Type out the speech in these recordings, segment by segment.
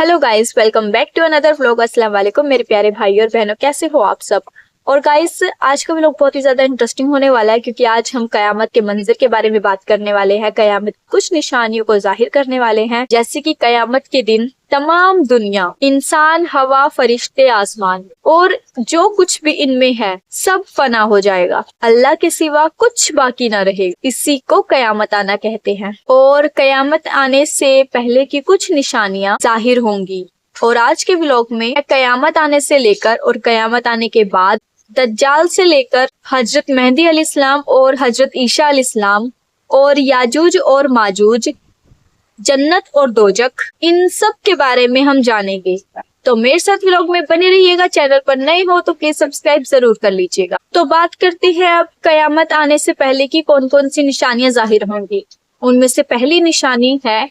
Hello guys, welcome back to another vlog. अस्सलाम वालेकुम मेरे प्यारे भाई और बहनों, कैसे हो आप सब। और गाइस, आज का व्लॉग बहुत ही ज्यादा इंटरेस्टिंग होने वाला है क्योंकि आज हम कयामत के मंजर के बारे में बात करने वाले हैं। कयामत कुछ निशानियों को जाहिर करने वाले हैं, जैसे कि कयामत के दिन तमाम दुनिया, इंसान, हवा, फरिश्ते, आसमान और जो कुछ भी इनमें है सब फना हो जाएगा। अल्लाह के सिवा कुछ बाकी ना रहेगा। इसी को कयामत आना कहते हैं। और कयामत आने से पहले की कुछ निशानियां जाहिर होंगी। और आज के व्लॉग में कयामत आने से लेकर और कयामत आने के बाद, दज्जाल से लेकर हजरत मेहदी अलैहिस्सलाम और हजरत ईसा अलैहिस्सलाम और याजूज और माजूज, जन्नत और दोजख, इन सब के बारे में हम जानेंगे। तो मेरे साथ व्लॉग में बने रहिएगा। चैनल पर नए हो तो प्लीज सब्सक्राइब जरूर कर लीजिएगा। तो बात करते हैं अब कयामत आने से पहले की कौन कौन सी निशानियां जाहिर होंगी। उनमें से पहली निशानी है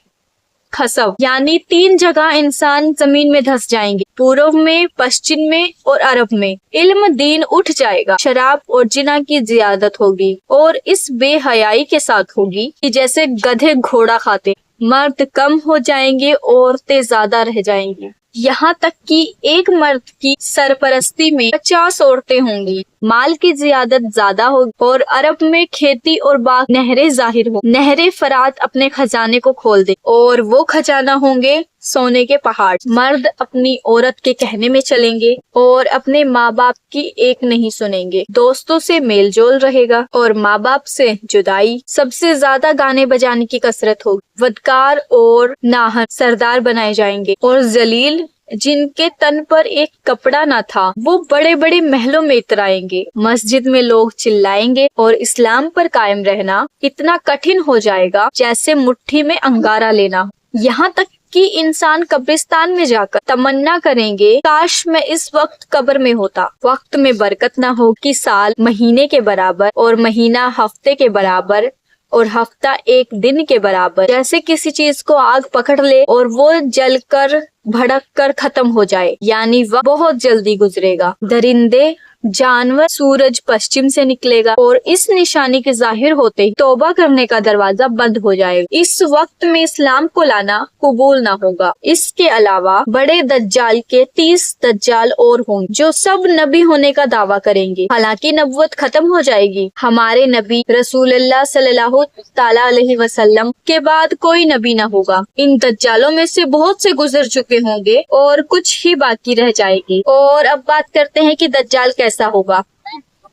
खसफ, यानी 3 जगह इंसान जमीन में धंस जाएंगे, पूर्व में, पश्चिम में और अरब में। इल्म दीन उठ जाएगा, शराब और जिना की जियादत होगी और इस बेहयाई के साथ होगी कि जैसे गधे घोड़ा खाते। मर्द कम हो जाएंगे, औरतें ज्यादा रह जाएंगी। यहाँ तक कि एक मर्द की सरपरस्ती में 50 औरतें होंगी। माल की जियादत ज्यादा होगी और अरब में खेती और बाग नहरें जाहिर हो। नहरें फरात अपने खजाने को खोल दे और वो खजाना होंगे सोने के पहाड़। मर्द अपनी औरत के कहने में चलेंगे और अपने माँ बाप की एक नहीं सुनेंगे। दोस्तों से मेल जोल रहेगा और माँ बाप से जुदाई। सबसे ज्यादा गाने बजाने की कसरत होगी। वदकार और नाहर सरदार बनाए जाएंगे और जलील, जिनके तन पर एक कपड़ा न था, वो बड़े बड़े महलों में इतराएंगे। मस्जिद में लोग चिल्लाएंगे और इस्लाम पर कायम रहना इतना कठिन हो जाएगा जैसे मुट्ठी में अंगारा लेना। यहाँ तक कि इंसान कब्रिस्तान में जाकर तमन्ना करेंगे, काश मैं इस वक्त कब्र में होता। वक्त में बरकत ना हो कि साल महीने के बराबर और महीना हफ्ते के बराबर और हफ्ता एक दिन के बराबर। जैसे किसी चीज को आग पकड़ ले और वो जलकर भड़क कर खत्म हो जाए, यानी वह बहुत जल्दी गुजरेगा। दरिंदे, जानवर, सूरज पश्चिम से निकलेगा और इस निशानी के जाहिर होते ही तौबा करने का दरवाजा बंद हो जाएगा। इस वक्त में इस्लाम को लाना कबूल ना होगा। इसके अलावा बड़े दज्जाल के 30 दज्जाल और होंगे जो सब नबी होने का दावा करेंगे। हालांकि नबूवत खत्म हो जाएगी। हमारे नबी रसूलुल्लाह सल्लल्लाहु ताला अलैहि वसल्लम के बाद कोई नबी ना होगा। इन दज्जालों में से बहुत से गुजर चुके होंगे और कुछ ही बाकी रह जाएगी। और अब बात करते हैं कि दज्जाल कैसा होगा।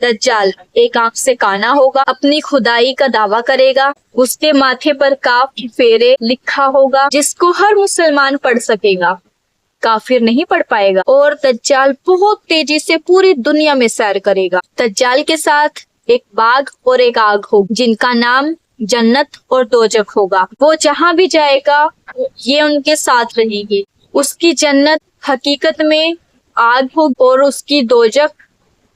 दज्जाल एक आंख से काना होगा, अपनी खुदाई का दावा करेगा, उसके माथे पर काफ फेरे लिखा होगा जिसको हर मुसलमान पढ़ सकेगा, काफिर नहीं पढ़ पाएगा। और दज्जाल बहुत तेजी से पूरी दुनिया में सैर करेगा। दज्जाल के साथ एक बाघ और एक आग होगी जिनका नाम जन्नत और दोजख होगा। वो जहाँ भी जाएगा ये उनके साथ रहेगी। उसकी जन्नत हकीकत में आग होगी और उसकी दोजख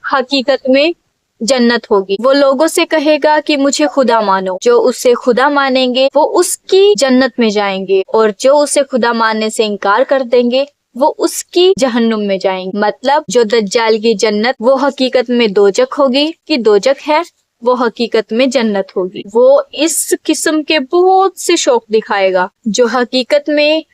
हकीकत में जन्नत होगी। वो लोगों से कहेगा कि मुझे खुदा मानो। जो उसे खुदा मानेंगे वो उसकी जन्नत में जाएंगे और जो उसे खुदा मानने से इनकार कर देंगे वो उसकी जहन्नुम में जाएंगे। मतलब जो दज्जाल की जन्नत वो हकीकत में दोजख होगी, कि दोजख है वो हकीकत में जन्नत होगी। वो इस किस्म के बहुत से शौक दिखाएगा जो हकीकत में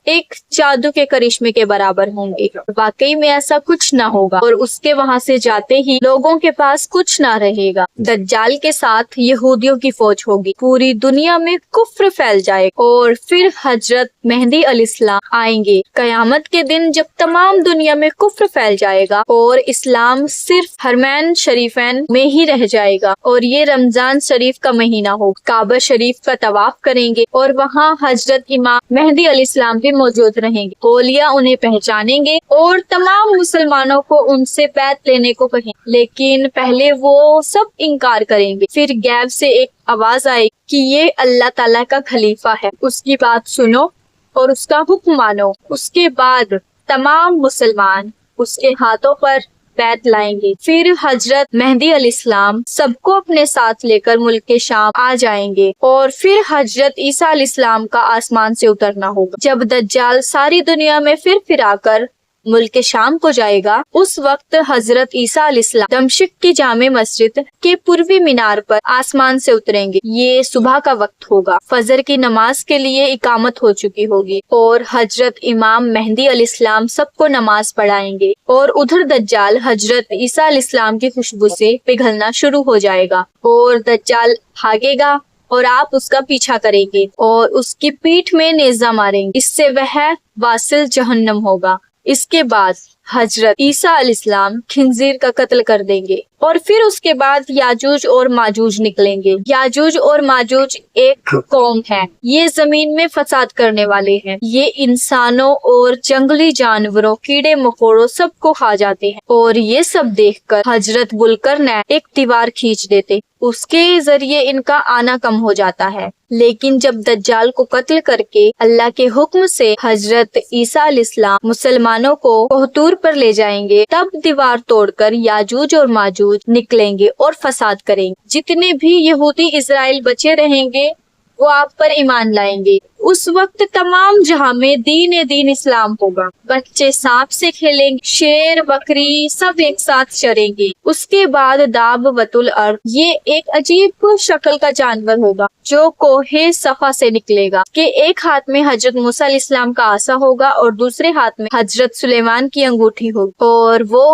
एक जादू के करिश्मे के बराबर होंगे। वाकई में ऐसा कुछ ना होगा और उसके वहाँ से जाते ही लोगों के पास कुछ ना रहेगा। दज्जाल के साथ यहूदियों की फौज होगी। पूरी दुनिया में कुफ्र फैल जाएगा और फिर हजरत मेहदी अलैहिस्सलाम आएंगे। कयामत के दिन जब तमाम दुनिया में कुफ्र फैल जाएगा और इस्लाम सिर्फ हरमैन शरीफैन में ही रह जाएगा और ये रमजान शरीफ का महीना हो, काबा शरीफ का तवाफ करेंगे और वहाँ हजरत इमाम मेहदी अलैहिस्सलाम भी मौजूद रहेंगे। औलिया उन्हें पहचानेंगे और तमाम मुसलमानों को उनसे बैत लेने को कहेंगे, लेकिन पहले वो सब इनकार करेंगे। फिर गैब से एक आवाज आएगी कि ये अल्लाह ताला का खलीफा है, उसकी बात सुनो और उसका हुक्म मानो। उसके बाद तमाम मुसलमान उसके हाथों पर बैत लाएंगे। फिर हजरत मेहदी अलैहिस्सलाम सबको अपने साथ लेकर मुल्क के शाम आ जाएंगे और फिर हजरत ईसा अलैहिस्सलाम का आसमान से उतरना होगा। जब दज्जाल सारी दुनिया में फिर आकर मुल्क शाम को जाएगा, उस वक्त हजरत ईसा अलैहिस्सलाम दमिश्क की जामे मस्जिद के पूर्वी मीनार पर आसमान से उतरेंगे। ये सुबह का वक्त होगा, फजर की नमाज के लिए इकामत हो चुकी होगी और हजरत इमाम मेहदी अलैहिस्सलाम सबको नमाज पढ़ाएंगे और उधर दज्जाल हजरत ईसा अलैहिस्सलाम की खुशबू से पिघलना शुरू हो जाएगा और दज्जाल भागेगा और आप उसका पीछा करेंगे और उसकी पीठ में नेज़ा मारेंगे, इससे वह वासिल जहन्नम होगा। इसके बाद हजरत ईसा अलैहिस्सलाम खिंजीर का कत्ल कर देंगे और फिर उसके बाद याजूज और माजूज निकलेंगे। याजूज और माजूज एक कौम है, ये जमीन में फसाद करने वाले हैं। ये इंसानों और जंगली जानवरों, कीड़े मकोड़ों सबको खा जाते हैं और ये सब देखकर हजरत बुलकरनैन एक दीवार खींच देते, उसके जरिए इनका आना कम हो जाता है। लेकिन जब दज्जाल को कत्ल करके अल्लाह के हुक्म से हजरत ईसा अलैहिस्सलाम मुसलमानों को कोहतूर पर ले जाएंगे, तब दीवार तोड़कर याजूज और माजूज निकलेंगे और फसाद करेंगे। जितने भी यहूदी इजराइल बचे रहेंगे वो आप पर ईमान लाएंगे। उस वक्त तमाम जहां में दीन इस्लाम होगा। बच्चे सांप से खेलेंगे, शेर बकरी सब एक साथ चरेंगे। उसके बाद दाब वतुल अर्द, ये एक अजीब शक्ल का जानवर होगा जो कोहे सफा से निकलेगा। के एक हाथ में हजरत मूसा अलैहिस्सलाम का आसा होगा और दूसरे हाथ में हजरत सुलेमान की अंगूठी होगी और वो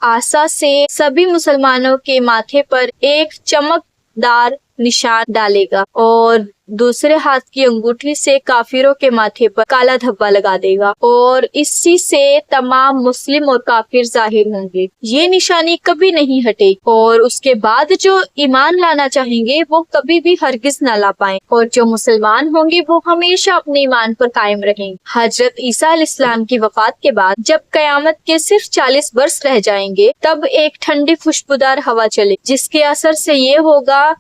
आसा से सभी मुसलमानों के माथे पर एक चमकदार निशान डालेगा और दूसरे हाथ की अंगूठी से काफिरों के माथे पर काला धब्बा लगा देगा और इसी से तमाम मुस्लिम और काफिर जाहिर होंगे। ये निशानी कभी नहीं हटेगी और उसके बाद जो ईमान लाना चाहेंगे वो कभी भी हरगिज न ला पाए और जो मुसलमान होंगे वो हमेशा अपने ईमान पर कायम रहेंगे। हजरत ईसा अलैहिस्सलाम की वफात के बाद जब कयामत के सिर्फ 40 वर्ष रह जाएंगे, तब एक ठंडी खुशबूदार हवा चले, जिसके असर से ये होगा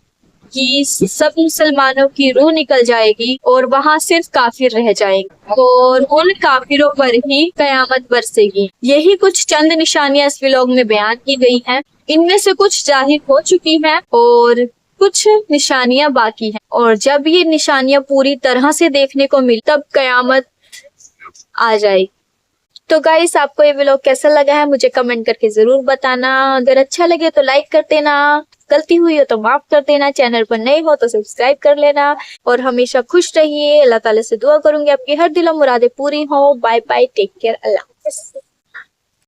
कि सब मुसलमानों की रूह निकल जाएगी और वहाँ सिर्फ काफिर रह जाएंगे और उन काफिरों पर ही कयामत बरसेगी। यही कुछ चंद निशानियां इस व्लॉग में बयान की गई हैं। इनमें से कुछ जाहिर हो चुकी हैं और कुछ निशानियां बाकी हैं और जब ये निशानियां पूरी तरह से देखने को मिल तब कयामत आ जाएगी। तो गाइस, आपको ये व्लॉग कैसा लगा है मुझे कमेंट करके जरूर बताना। अगर अच्छा लगे तो लाइक कर देना, गलती हुई हो तो माफ कर देना, चैनल पर नए हो तो सब्सक्राइब कर लेना और हमेशा खुश रहिए। अल्लाह ताला से दुआ करूंगी आपकी हर दिलो मुरादें पूरी हो। बाय बाय, टेक केयर, अल्लाह।